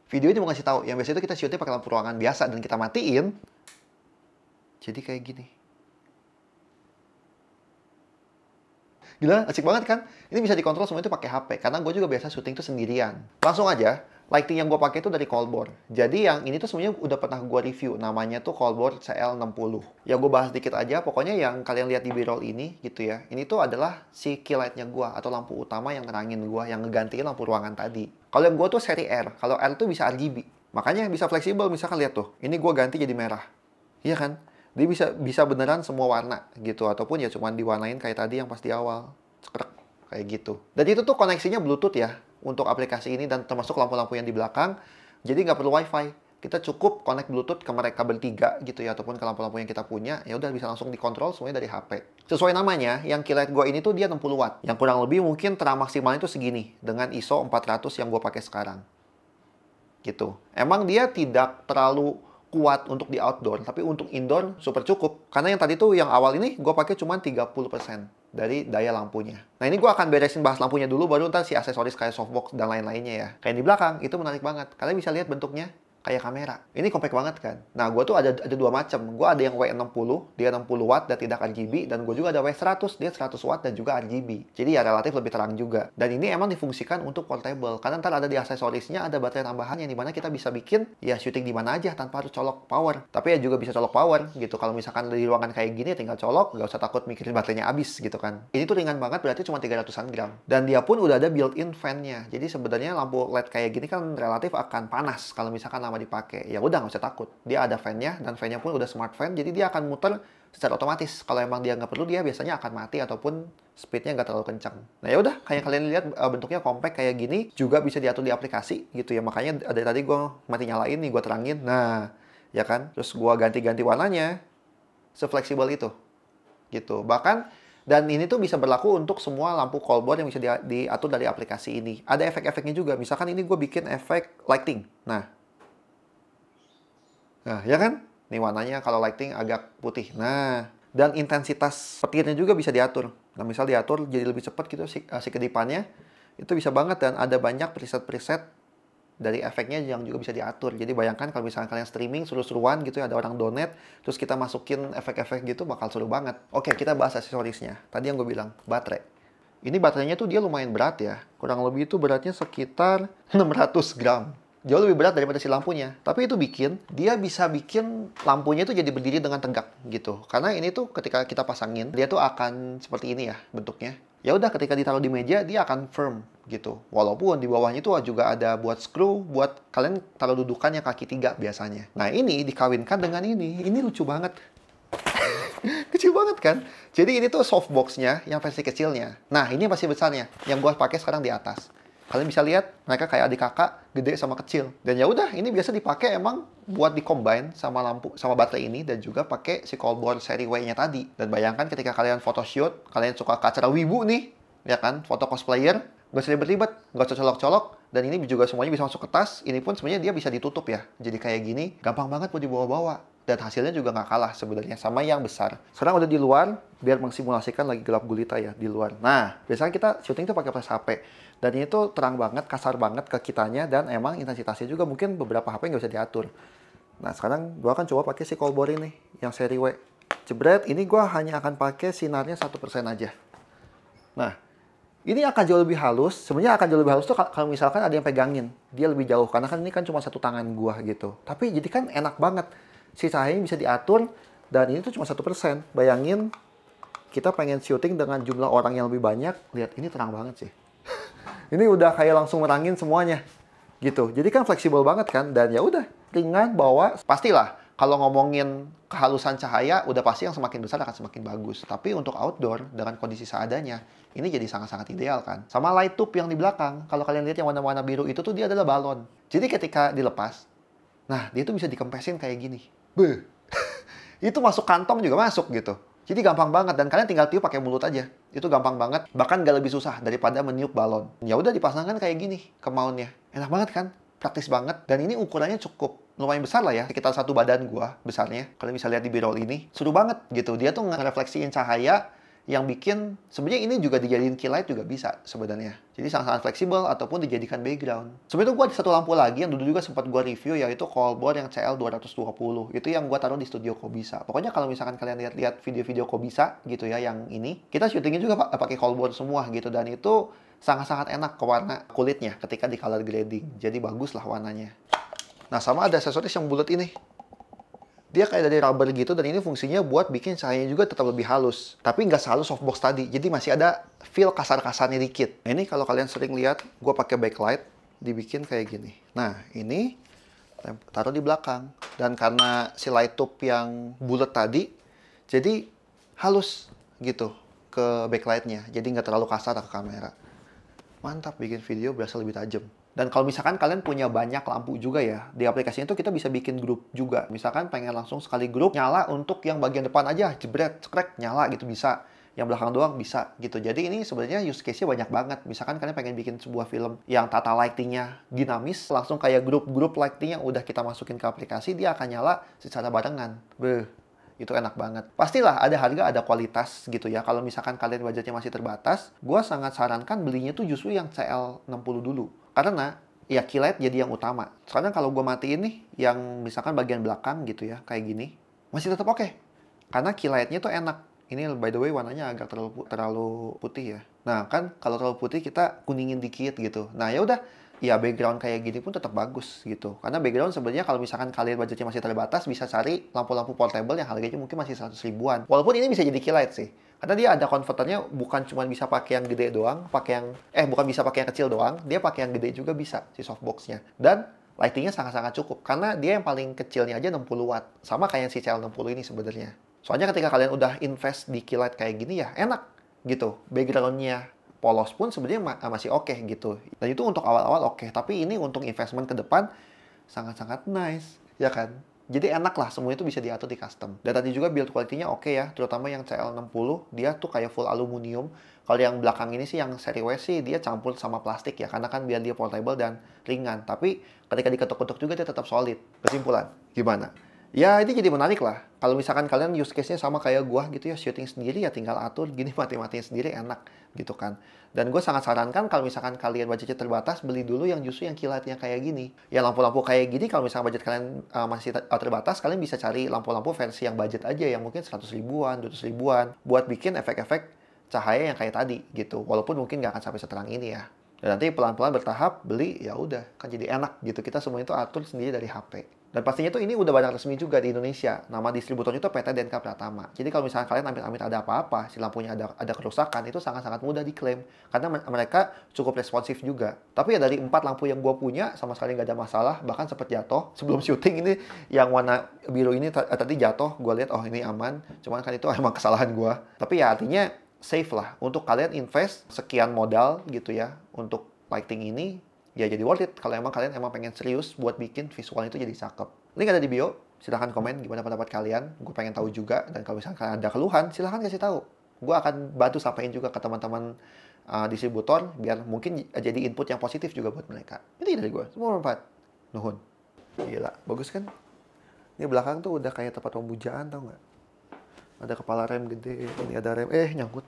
Video ini mau ngasih tahu, yang biasa itu kita shootnya pakai lampu ruangan biasa dan kita matiin. Jadi kayak gini. Gila, asik banget kan? Ini bisa dikontrol semua itu pakai HP, karena gue juga biasa syuting tuh sendirian. Langsung aja, lighting yang gue pakai itu dari Colbor. Jadi yang ini tuh sebenarnya udah pernah gue review, namanya tuh Colbor CL60. Ya gue bahas dikit aja, pokoknya yang kalian lihat di B-roll ini gitu ya. Ini tuh adalah si key light-nya gue, atau lampu utama yang nerangin gue, yang ngegantiin lampu ruangan tadi. Kalau yang gue tuh seri R, kalau R tuh bisa RGB. Makanya bisa fleksibel, misalkan lihat tuh, ini gue ganti jadi merah. Iya kan? Dia bisa beneran semua warna gitu, ataupun ya cuma diwarnain kayak tadi yang pas di awal. Cekrek, kayak gitu. Dan itu tuh koneksinya Bluetooth ya untuk aplikasi ini, dan termasuk lampu-lampu yang di belakang. Jadi nggak perlu WiFi. Kita cukup connect Bluetooth ke mereka bertiga gitu ya, ataupun ke lampu-lampu yang kita punya. Ya udah bisa langsung dikontrol semuanya dari HP. Sesuai namanya, yang key light gue ini tuh dia 60 watt. Yang kurang lebih mungkin terang maksimalnya itu segini dengan ISO 400 yang gue pakai sekarang. Gitu. Emang dia tidak terlalu kuat untuk di outdoor, tapi untuk indoor super cukup. Karena yang tadi tuh yang awal ini gue pakai cuma 30% dari daya lampunya. Nah ini gue akan beresin bahas lampunya dulu, baru ntar si aksesoris kayak softbox dan lain-lainnya ya. Kayak di belakang, itu menarik banget. Kalian bisa lihat bentuknya kayak kamera. Ini compact banget kan. Nah gue tuh ada dua macam. Gue ada yang W60, dia 60 watt dan tidak RGB. Dan gue juga ada W100, dia 100 watt dan juga RGB. Jadi ya relatif lebih terang juga. Dan ini emang difungsikan untuk portable. Karena ntar ada di aksesorisnya, ada baterai tambahan yang dimana kita bisa bikin ya syuting di mana aja tanpa harus colok power. Tapi ya juga bisa colok power gitu. Kalau misalkan di ruangan kayak gini tinggal colok, nggak usah takut mikirin baterainya habis gitu kan. Ini tuh ringan banget, berarti cuma 300-an gram. Dan dia pun udah ada built-in fan-nya. Jadi sebenarnya lampu LED kayak gini kan relatif akan panas kalau misalkan lama dipakai. Ya udah nggak usah takut. Dia ada fan-nya, dan fan-nya pun udah smart fan, jadi dia akan muter secara otomatis. Kalau emang dia nggak perlu, dia biasanya akan mati ataupun speednya nggak terlalu kencang. Nah ya udah, kayak kalian lihat bentuknya compact kayak gini, juga bisa diatur di aplikasi gitu ya. Makanya dari tadi gue mati nyalain nih, gue terangin. Nah, ya kan? Terus gue ganti-ganti warnanya, sefleksibel itu. Gitu. Bahkan, dan ini tuh bisa berlaku untuk semua lampu Colbor yang bisa diatur dari aplikasi ini. Ada efek-efeknya juga. Misalkan ini gue bikin efek lighting. Nah, ya kan? Ini warnanya kalau lighting agak putih. Nah, dan intensitas petirnya juga bisa diatur. Nah, misal diatur jadi lebih cepat gitu si kedipannya. Itu bisa banget, dan ada banyak preset-preset dari efeknya yang juga bisa diatur. Jadi bayangkan kalau misalnya kalian streaming seru-seruan gitu ya, ada orang donate, terus kita masukin efek-efek gitu, bakal seru banget. Oke, kita bahas aksesorisnya. Tadi yang gue bilang, baterai. Ini baterainya tuh dia lumayan berat ya. Kurang lebih itu beratnya sekitar 600 gram. Jauh lebih berat daripada si lampunya. Tapi itu dia bisa bikin lampunya itu jadi berdiri dengan tegak gitu. Karena ini tuh ketika kita pasangin, dia tuh akan seperti ini ya bentuknya. Ya udah, ketika ditaruh di meja, dia akan firm gitu. Walaupun di bawahnya itu juga ada buat screw, buat kalian taruh dudukannya kaki 3 biasanya. Nah ini dikawinkan dengan ini lucu banget. Kecil banget kan? Jadi ini tuh softbox-nya yang versi kecilnya. Nah ini masih besarnya, yang gua pakai sekarang di atas. Kalian bisa lihat, mereka kayak adik kakak, gede sama kecil. Dan ya udah, ini biasa dipakai emang buat di-combine sama lampu, sama baterai ini, dan juga pakai si Colbor seri W-nya tadi. Dan bayangkan ketika kalian photoshoot, kalian suka ke acara wibu nih, ya kan, foto cosplayer, nggak usah ribet-ribet, nggak usah colok-colok, dan ini juga semuanya bisa masuk ke tas. Ini pun sebenarnya dia bisa ditutup ya. Jadi kayak gini, gampang banget buat dibawa-bawa. Dan hasilnya juga nggak kalah sebenarnya sama yang besar. Sekarang udah di luar, biar mengsimulasikan lagi gelap gulita ya di luar. Nah, biasanya kita syuting tuh pakai flash HP. Dan ini tuh terang banget, kasar banget ke kitanya, dan emang intensitasnya juga mungkin beberapa HP nggak bisa diatur. Nah, sekarang gua akan coba pakai si Colbor ini, yang seri W. Jebret, ini gua hanya akan pakai sinarnya 1% aja. Nah, ini akan jauh lebih halus. Sebenarnya akan jauh lebih halus tuh kalau misalkan ada yang pegangin. Dia lebih jauh, karena kan ini kan cuma satu tangan gua gitu. Tapi jadi kan enak banget. Si cahayanya bisa diatur, dan ini tuh cuma 1%. Bayangin, kita pengen syuting dengan jumlah orang yang lebih banyak. Lihat, ini terang banget sih. Ini udah kayak langsung merangin semuanya. Gitu. Jadi kan fleksibel banget kan. Dan ya udah, ringan, bawa. Pastilah, kalau ngomongin kehalusan cahaya, udah pasti yang semakin besar akan semakin bagus. Tapi untuk outdoor, dengan kondisi seadanya, ini jadi sangat-sangat ideal kan. Sama light tube yang di belakang. Kalau kalian lihat yang warna-warna biru itu tuh dia adalah balon. Jadi ketika dilepas, nah dia tuh bisa dikempesin kayak gini. Beuh. Itu masuk kantong juga masuk gitu. Jadi gampang banget, dan kalian tinggal tiup pakai mulut aja. Itu gampang banget, bahkan gak lebih susah daripada meniup balon. Ya udah dipasangkan kayak gini ke mountnya. Enak banget kan? Praktis banget, dan ini ukurannya cukup lumayan besar lah ya, sekitar satu badan gua besarnya. Kalian bisa lihat di B-roll ini, seru banget gitu. Dia tuh ngerefleksiin cahaya yang bikin sebenarnya ini juga dijadiin key light juga bisa sebenarnya. Jadi sangat-sangat fleksibel ataupun dijadikan background. Sebenarnya gue ada satu lampu lagi yang dulu juga sempat gue review, yaitu Colbor yang CL220. Itu yang gue taruh di studio Kobisa. Pokoknya kalau misalkan kalian lihat-lihat video-video Kobisa gitu ya, yang ini, kita syutingnya juga pakai Colbor semua gitu, dan itu sangat-sangat enak ke warna kulitnya ketika di color grading. Jadi bagus lah warnanya. Nah, sama ada aksesoris yang bulat ini. Dia kayak dari rubber gitu, dan ini fungsinya buat bikin cahayanya juga tetap lebih halus. Tapi nggak sehalus softbox tadi, jadi masih ada feel kasar-kasarnya dikit. Nah, ini kalau kalian sering lihat, gue pakai backlight, dibikin kayak gini. Nah, ini taruh di belakang. Dan karena si light tube yang bulat tadi, jadi halus gitu ke backlightnya. Jadi nggak terlalu kasar ke kamera. Mantap, bikin video berasa lebih tajam. Dan kalau misalkan kalian punya banyak lampu juga ya, di aplikasi itu kita bisa bikin grup juga. Misalkan pengen langsung sekali grup, nyala untuk yang bagian depan aja, jebret, cekrek, nyala gitu bisa. Yang belakang doang bisa gitu. Jadi ini sebenarnya use case-nya banyak banget. Misalkan kalian pengen bikin sebuah film yang tata lighting-nya dinamis, langsung kayak grup-grup lighting yang udah kita masukin ke aplikasi, dia akan nyala secara barengan. Beuh. Itu enak banget. Pastilah ada harga, ada kualitas gitu ya. Kalau misalkan kalian budgetnya masih terbatas, gue sangat sarankan belinya tuh justru yang CL60 dulu. Karena ya key light jadi yang utama. Sekarang kalau gue matiin nih, yang misalkan bagian belakang gitu ya, kayak gini, masih tetap oke. Karena key light-nya tuh enak. Ini by the way warnanya agak terlalu putih ya. Nah kan kalau terlalu putih kita kuningin dikit gitu. Nah ya udah, ya background kayak gini pun tetap bagus gitu. Karena background sebenarnya kalau misalkan kalian budgetnya masih terbatas, bisa cari lampu-lampu portable yang harganya mungkin masih 100 ribuan. Walaupun ini bisa jadi key light sih. Karena dia ada konverternya, bukan cuma bisa pakai yang gede doang, bukan bisa pakai yang kecil doang, dia pakai yang gede juga bisa si softbox-nya. Dan lightingnya sangat-sangat cukup, karena dia yang paling kecilnya aja 60 watt. Sama kayak si CL60 ini sebenarnya. Soalnya ketika kalian udah invest di key light kayak gini ya enak gitu. Background-nya polos pun sebenarnya masih oke gitu. Dan itu untuk awal-awal oke, tapi ini untuk investment ke depan sangat-sangat nice, ya kan? Jadi enak lah, semua itu bisa diatur di custom. Dan tadi juga build quality-nya oke ya, terutama yang CL60, dia tuh kayak full aluminium. Kalau yang belakang ini sih, yang seri W sih, dia campur sama plastik ya, karena kan biar dia portable dan ringan. Tapi ketika diketuk-ketuk juga dia tetap solid. Kesimpulan, gimana? Ya, ini jadi menarik lah. Kalau misalkan kalian use case-nya sama kayak gua gitu ya, syuting sendiri ya tinggal atur, gini mati-matiin sendiri enak gitu kan. Dan gue sangat sarankan kalau misalkan kalian budgetnya terbatas, beli dulu yang justru yang kilatnya kayak gini. Ya lampu-lampu kayak gini, kalau misalkan budget kalian masih terbatas, kalian bisa cari lampu-lampu versi yang budget aja, yang mungkin 100 ribuan, 200 ribuan, buat bikin efek-efek cahaya yang kayak tadi gitu. Walaupun mungkin nggak akan sampai seterang ini ya. Dan nanti pelan-pelan bertahap beli, ya udah kan jadi enak gitu. Kita semua itu atur sendiri dari HP. Dan pastinya tuh ini udah barang resmi juga di Indonesia. Nama distributornya itu PT DNK Pratama. Jadi kalau misalnya kalian amit-amit ada apa-apa, si lampunya ada kerusakan, itu sangat-sangat mudah diklaim. Karena mereka cukup responsif juga. Tapi ya dari 4 lampu yang gue punya, sama sekali nggak ada masalah. Bahkan sempat jatuh. Sebelum syuting ini, yang warna biru ini tadi jatuh. Gue lihat, oh ini aman. Cuman kan itu emang kesalahan gue. Tapi ya artinya safe lah. Untuk kalian invest sekian modal gitu ya, untuk lighting ini, ya jadi worth it kalau emang kalian pengen serius buat bikin visualnya itu jadi cakep. Link ada di bio, silahkan komen gimana pendapat kalian, gue pengen tahu juga. Dan kalau misalkan kalian ada keluhan, silahkan kasih tahu. Gue akan bantu sampaikan juga ke teman-teman distributor, biar mungkin jadi input yang positif juga buat mereka. Itu dari gue, semua bermanfaat. Nuhun. Gila, bagus kan? Ini belakang tuh udah kayak tempat pembujaan, tau nggak? Ada kepala rem gede, ini ada rem, nyangkut.